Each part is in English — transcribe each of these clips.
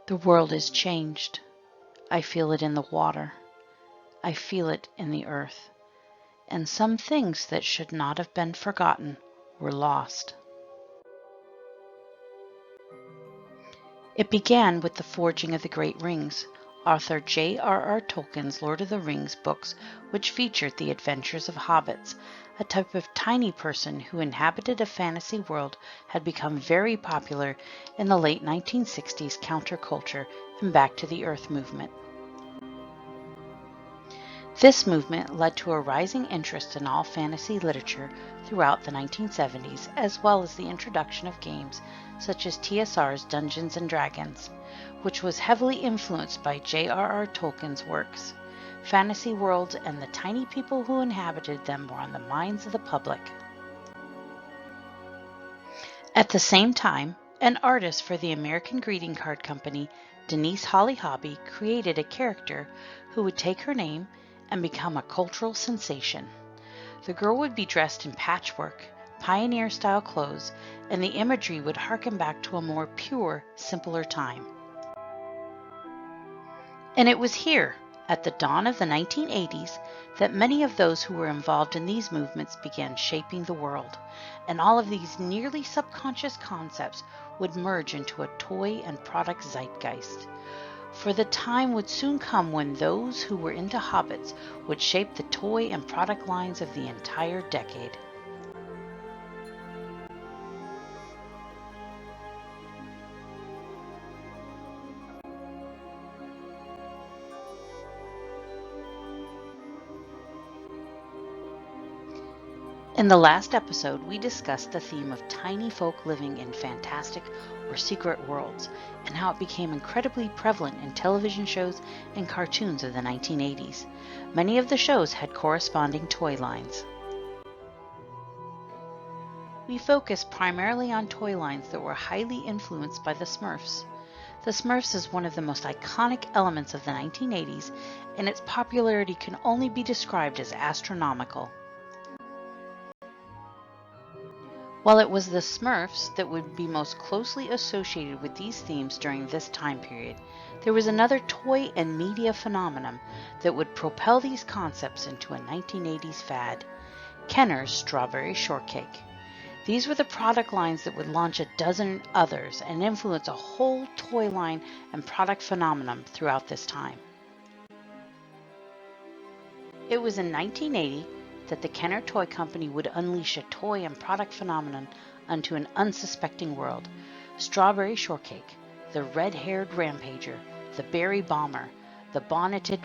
The world is changed. I feel it in the water. I feel it in the earth. And some things that should not have been forgotten were lost. It began with the forging of the Great Rings, author J.R.R. Tolkien's Lord of the Rings books, which featured the adventures of hobbits. A type of tiny person who inhabited a fantasy world had become very popular in the late 1960s counterculture and Back to the Earth movement. This movement led to a rising interest in all fantasy literature throughout the 1970s, as well as the introduction of games such as TSR's Dungeons & Dragons, which was heavily influenced by J.R.R. Tolkien's works. Fantasy worlds and the tiny people who inhabited them were on the minds of the public. At the same time, an artist for the American greeting card company, Denise Holly Hobby, created a character who would take her name and become a cultural sensation. The girl would be dressed in patchwork, pioneer-style clothes, and the imagery would harken back to a more pure, simpler time. And it was here, at the dawn of the 1980s, that many of those who were involved in these movements began shaping the world, and all of these nearly subconscious concepts would merge into a toy and product zeitgeist. For the time would soon come when those who were into hobbits would shape the toy and product lines of the entire decade. In the last episode, we discussed the theme of tiny folk living in fantastic or secret worlds, and how it became incredibly prevalent in television shows and cartoons of the 1980s. Many of the shows had corresponding toy lines. We focused primarily on toy lines that were highly influenced by the Smurfs. The Smurfs is one of the most iconic elements of the 1980s, and its popularity can only be described as astronomical. While it was the Smurfs that would be most closely associated with these themes during this time period, there was another toy and media phenomenon that would propel these concepts into a 1980s fad: Kenner's Strawberry Shortcake. These were the product lines that would launch a dozen others and influence a whole toy line and product phenomenon throughout this time. It was in 1980 that the Kenner Toy Company would unleash a toy and product phenomenon onto an unsuspecting world. Strawberry Shortcake, the red-haired rampager, the berry bomber, the bonneted...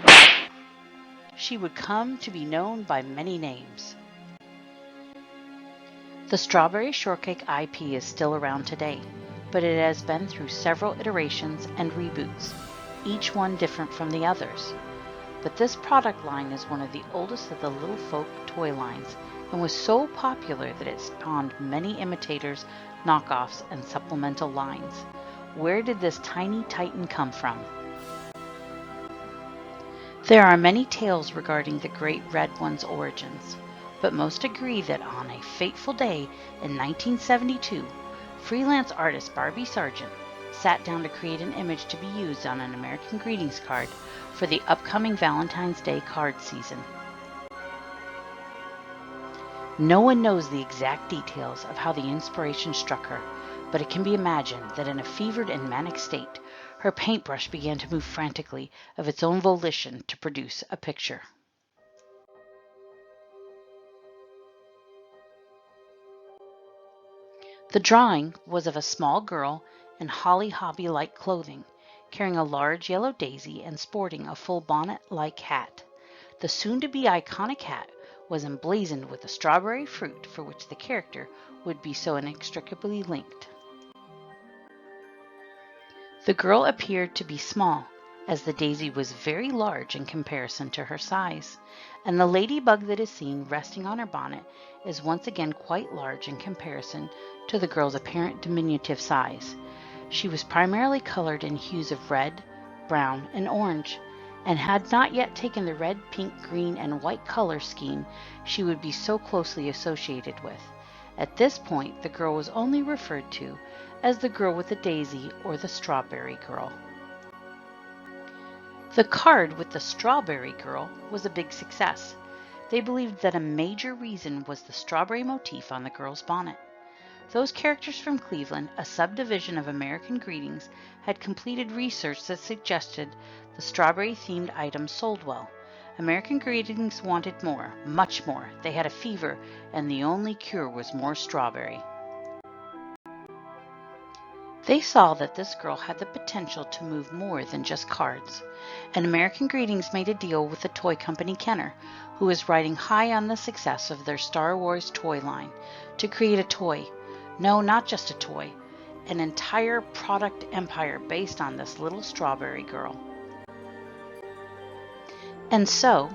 She would come to be known by many names. The Strawberry Shortcake IP is still around today, but it has been through several iterations and reboots, each one different from the others. But this product line is one of the oldest of the little folk toy lines and was so popular that it spawned many imitators, knockoffs, and supplemental lines. Where did this tiny titan come from? There are many tales regarding the Great Red One's origins, but most agree that on a fateful day in 1972, freelance artist Barbie Sargent sat down to create an image to be used on an American greetings card for the upcoming Valentine's Day card season. No one knows the exact details of how the inspiration struck her, but it can be imagined that in a fevered and manic state, her paintbrush began to move frantically of its own volition to produce a picture. The drawing was of a small girl in Holly Hobby-like clothing, carrying a large yellow daisy and sporting a full bonnet-like hat. The soon-to-be iconic hat was emblazoned with the strawberry fruit for which the character would be so inextricably linked. The girl appeared to be small, as the daisy was very large in comparison to her size, and the ladybug that is seen resting on her bonnet is once again quite large in comparison to the girl's apparent diminutive size. She was primarily colored in hues of red, brown, and orange, and had not yet taken the red, pink, green, and white color scheme she would be so closely associated with. At this point, the girl was only referred to as the girl with the daisy or the strawberry girl. The card with the Strawberry Girl was a big success. They believed that a major reason was the strawberry motif on the girl's bonnet. Those characters from Cleveland, a subdivision of American Greetings, had completed research that suggested the strawberry-themed items sold well. American Greetings wanted more, much more. They had a fever, and the only cure was more strawberry. They saw that this girl had the potential to move more than just cards. And American Greetings made a deal with the toy company Kenner, who was riding high on the success of their Star Wars toy line, to create a toy. No, not just a toy. An entire product empire based on this little strawberry girl. And so,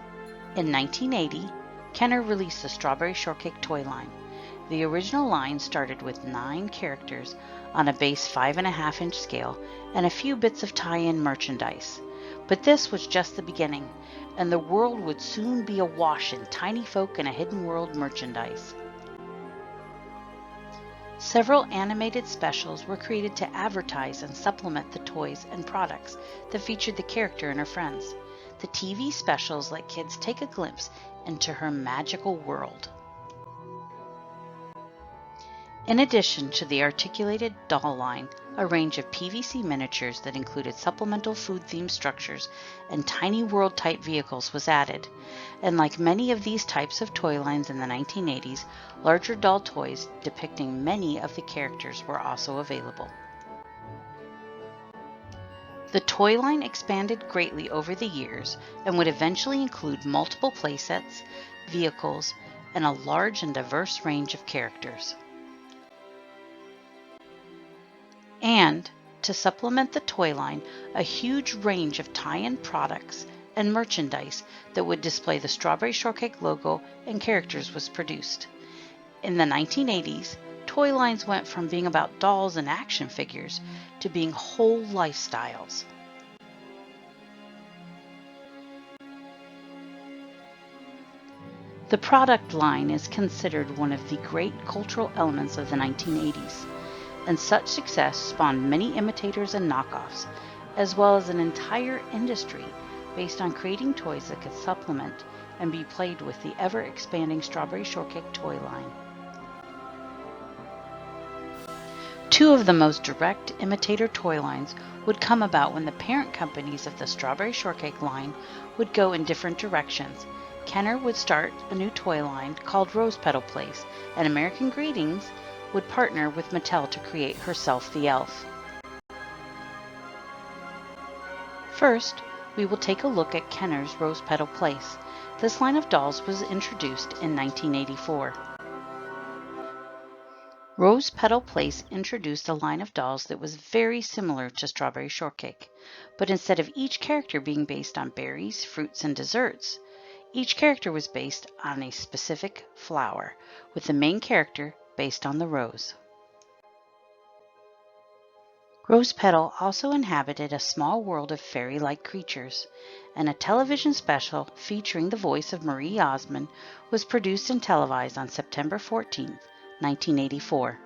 in 1980, Kenner released the Strawberry Shortcake toy line. The original line started with 9 characters on a base 5.5-inch scale and a few bits of tie-in merchandise. But this was just the beginning, and the world would soon be awash in tiny folk and a hidden world merchandise. Several animated specials were created to advertise and supplement the toys and products that featured the character and her friends. The TV specials let kids take a glimpse into her magical world. In addition to the articulated doll line, a range of PVC miniatures that included supplemental food-themed structures and tiny world-type vehicles was added. And like many of these types of toy lines in the 1980s, larger doll toys depicting many of the characters were also available. The toy line expanded greatly over the years and would eventually include multiple playsets, vehicles, and a large and diverse range of characters. And, to supplement the toy line, a huge range of tie-in products and merchandise that would display the Strawberry Shortcake logo and characters was produced. In the 1980s, toy lines went from being about dolls and action figures to being whole lifestyles. The product line is considered one of the great cultural elements of the 1980s. And such success spawned many imitators and knockoffs, as well as an entire industry based on creating toys that could supplement and be played with the ever-expanding Strawberry Shortcake toy line. Two of the most direct imitator toy lines would come about when the parent companies of the Strawberry Shortcake line would go in different directions. Kenner would start a new toy line called Petal Place, and American Greetings would partner with Mattel to create Herself the Elf. First, we will take a look at Kenner's Petal Place. This line of dolls was introduced in 1984. Petal Place introduced a line of dolls that was very similar to Strawberry Shortcake, but instead of each character being based on berries, fruits, and desserts, each character was based on a specific flower, with the main character based on the rose. Rose Petal also inhabited a small world of fairy-like creatures, and a television special featuring the voice of Marie Osmond was produced and televised on September 14, 1984.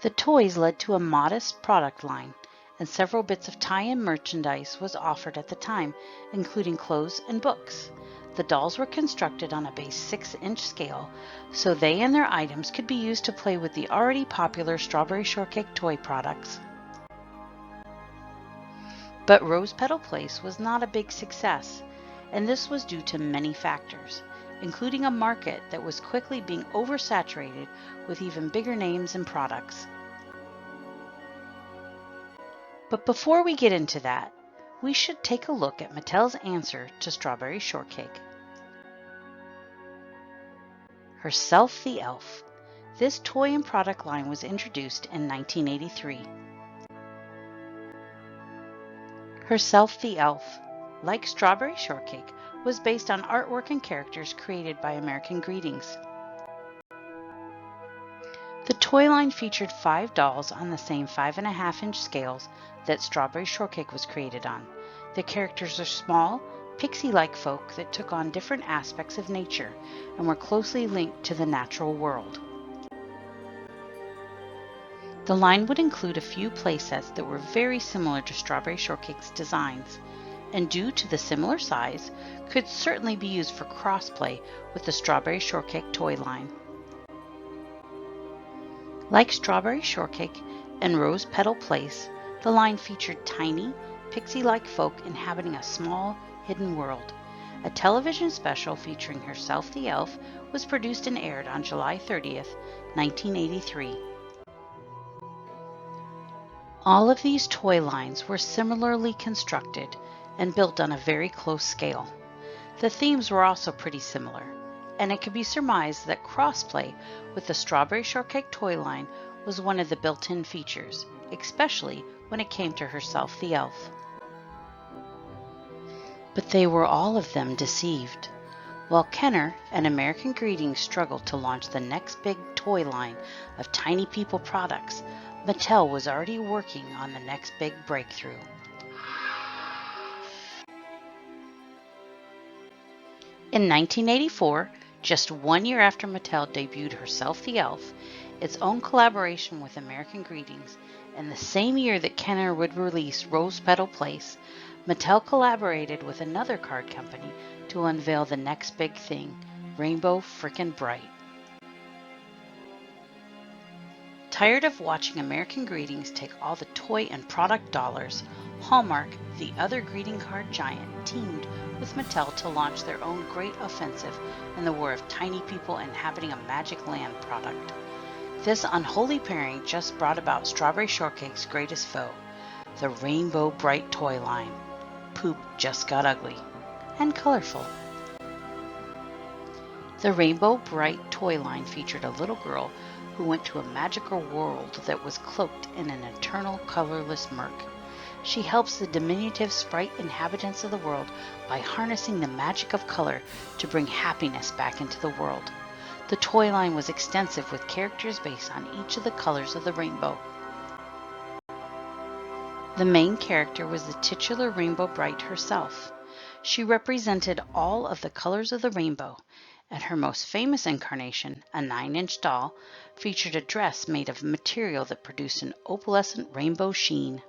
The toys led to a modest product line, and several bits of tie-in merchandise was offered at the time, including clothes and books. The dolls were constructed on a base 6-inch scale, so they and their items could be used to play with the already popular Strawberry Shortcake toy products. But Petal Place was not a big success, and this was due to many factors, including a market that was quickly being oversaturated with even bigger names and products. But before we get into that, we should take a look at Mattel's answer to Strawberry Shortcake. Herself the Elf. This toy and product line was introduced in 1983. Herself the Elf, like Strawberry Shortcake, was based on artwork and characters created by American Greetings. The toy line featured 5 dolls on the same 5.5-inch scales that Strawberry Shortcake was created on. The characters are small, pixie-like folk that took on different aspects of nature and were closely linked to the natural world. The line would include a few playsets that were very similar to Strawberry Shortcake's designs, and due to the similar size, could certainly be used for crossplay with the Strawberry Shortcake toy line. Like Strawberry Shortcake and Rose Petal Place, the line featured tiny, pixie-like folk inhabiting a small, hidden world. A television special featuring herself the elf was produced and aired on July 30th, 1983. All of these toy lines were similarly constructed and built on a very close scale. The themes were also pretty similar, and it could be surmised that crossplay with the Strawberry Shortcake toy line was one of the built-in features, especially when it came to herself the elf. But they were all of them deceived. While Kenner and American Greetings struggled to launch the next big toy line of Tiny People products, Mattel was already working on the next big breakthrough. In 1984, just 1 year after Mattel debuted Herself the Elf, its own collaboration with American Greetings, and the same year that Kenner would release Rose Petal Place, Mattel collaborated with another card company to unveil the next big thing, Rainbow Frickin' Brite. Tired of watching American Greetings take all the toy and product dollars, Hallmark, the other greeting card giant, teamed with Mattel to launch their own great offensive in the war of tiny people inhabiting a magic land product. This unholy pairing just brought about Strawberry Shortcake's greatest foe, the Rainbow Brite toy line. Poop just got ugly and colorful. The Rainbow Brite toy line featured a little girl who went to a magical world that was cloaked in an eternal colorless murk. She helps the diminutive sprite inhabitants of the world by harnessing the magic of color to bring happiness back into the world. The toy line was extensive with characters based on each of the colors of the rainbow. The main character was the titular Rainbow Brite herself. She represented all of the colors of the rainbow, and her most famous incarnation, a 9-inch doll, featured a dress made of material that produced an opalescent rainbow sheen.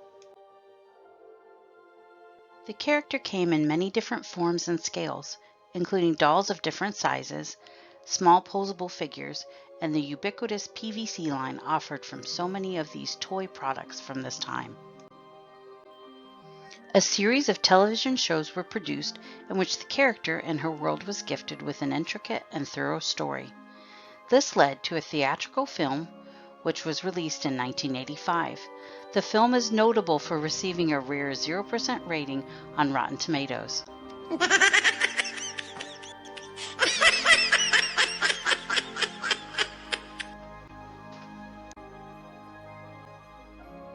The character came in many different forms and scales, including dolls of different sizes, small posable figures, and the ubiquitous PVC line offered from so many of these toy products from this time. A series of television shows were produced in which the character and her world was gifted with an intricate and thorough story. This led to a theatrical film, which was released in 1985. The film is notable for receiving a rare 0% rating on Rotten Tomatoes.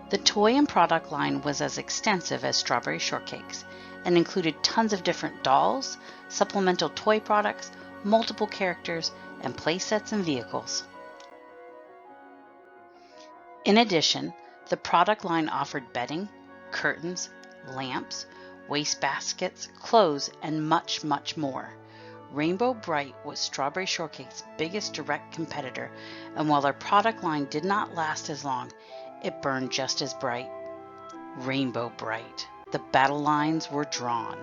The toy and product line was as extensive as Strawberry Shortcake's and included tons of different dolls, supplemental toy products, multiple characters, and play sets and vehicles. In addition, the product line offered bedding, curtains, lamps, wastebaskets, clothes, and much, much more. Rainbow Brite was Strawberry Shortcake's biggest direct competitor, and while their product line did not last as long, it burned just as bright. Rainbow Brite. The battle lines were drawn.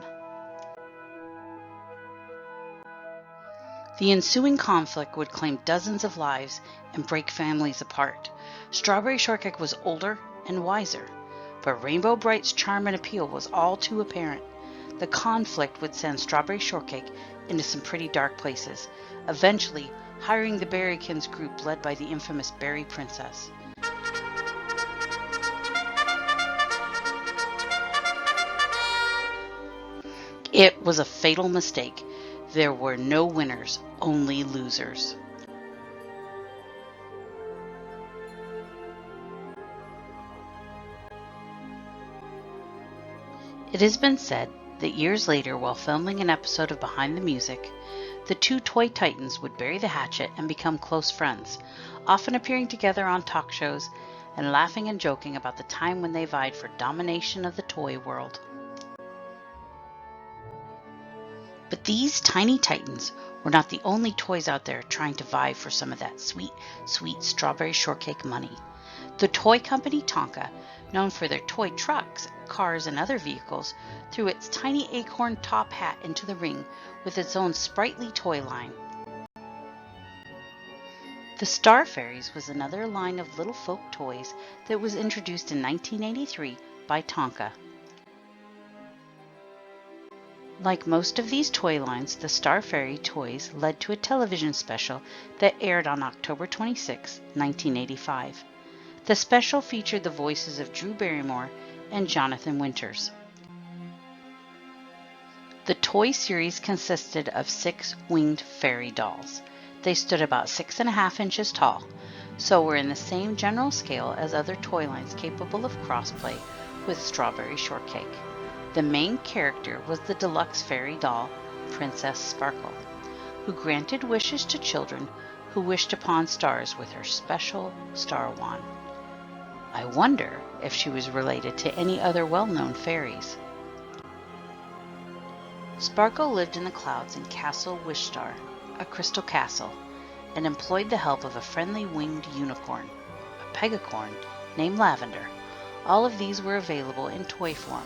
The ensuing conflict would claim dozens of lives and break families apart. Strawberry Shortcake was older and wiser, but Rainbow Brite's charm and appeal was all too apparent. The conflict would send Strawberry Shortcake into some pretty dark places, eventually hiring the Berrykins group led by the infamous Berry Princess. It was a fatal mistake. There were no winners, only losers. It has been said that years later, while filming an episode of Behind the Music, the two toy titans would bury the hatchet and become close friends, often appearing together on talk shows and laughing and joking about the time when they vied for domination of the toy world. But these tiny titans were not the only toys out there trying to vie for some of that sweet, sweet Strawberry Shortcake money. The toy company Tonka, known for their toy trucks, cars, and other vehicles, threw its tiny acorn top hat into the ring with its own sprightly toy line. The Star Fairies was another line of little folk toys that was introduced in 1983 by Tonka. Like most of these toy lines, the Star Fairy toys led to a television special that aired on October 26, 1985. The special featured the voices of Drew Barrymore and Jonathan Winters. The toy series consisted of 6 winged fairy dolls. They stood about 6.5 inches tall, so were in the same general scale as other toy lines capable of crossplay with Strawberry Shortcake. The main character was the deluxe fairy doll, Princess Sparkle, who granted wishes to children who wished upon stars with her special star wand. I wonder if she was related to any other well-known fairies. Sparkle lived in the clouds in Castle Wishstar, a crystal castle, and employed the help of a friendly winged unicorn, a pegacorn, named Lavender. All of these were available in toy form.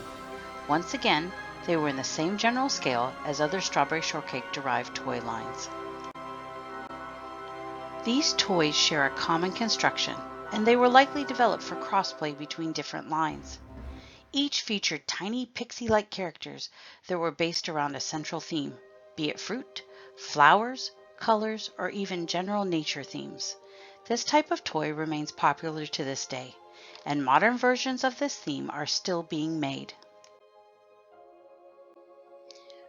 Once again, they were in the same general scale as other Strawberry Shortcake derived toy lines. These toys share a common construction, and they were likely developed for crossplay between different lines. Each featured tiny pixie-like characters that were based around a central theme, be it fruit, flowers, colors, or even general nature themes. This type of toy remains popular to this day, and modern versions of this theme are still being made.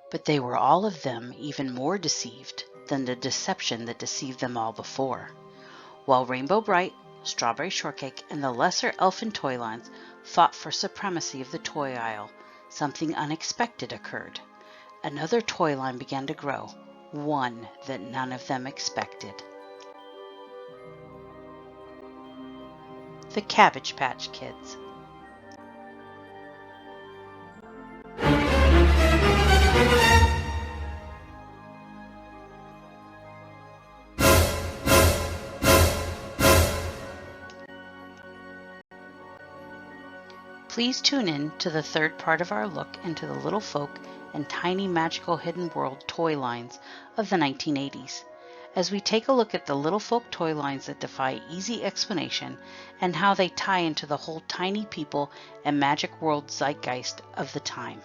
But they were all of them even more deceived than the deception that deceived them all before. While Rainbow Brite, Strawberry Shortcake, and the lesser elfin toy lines fought for supremacy of the toy aisle, something unexpected occurred. Another toy line began to grow, one that none of them expected. The Cabbage Patch Kids. Please tune in to the third part of our look into the little folk and tiny magical hidden world toy lines of the 1980s, as we take a look at the little folk toy lines that defy easy explanation and how they tie into the whole tiny people and magic world zeitgeist of the time.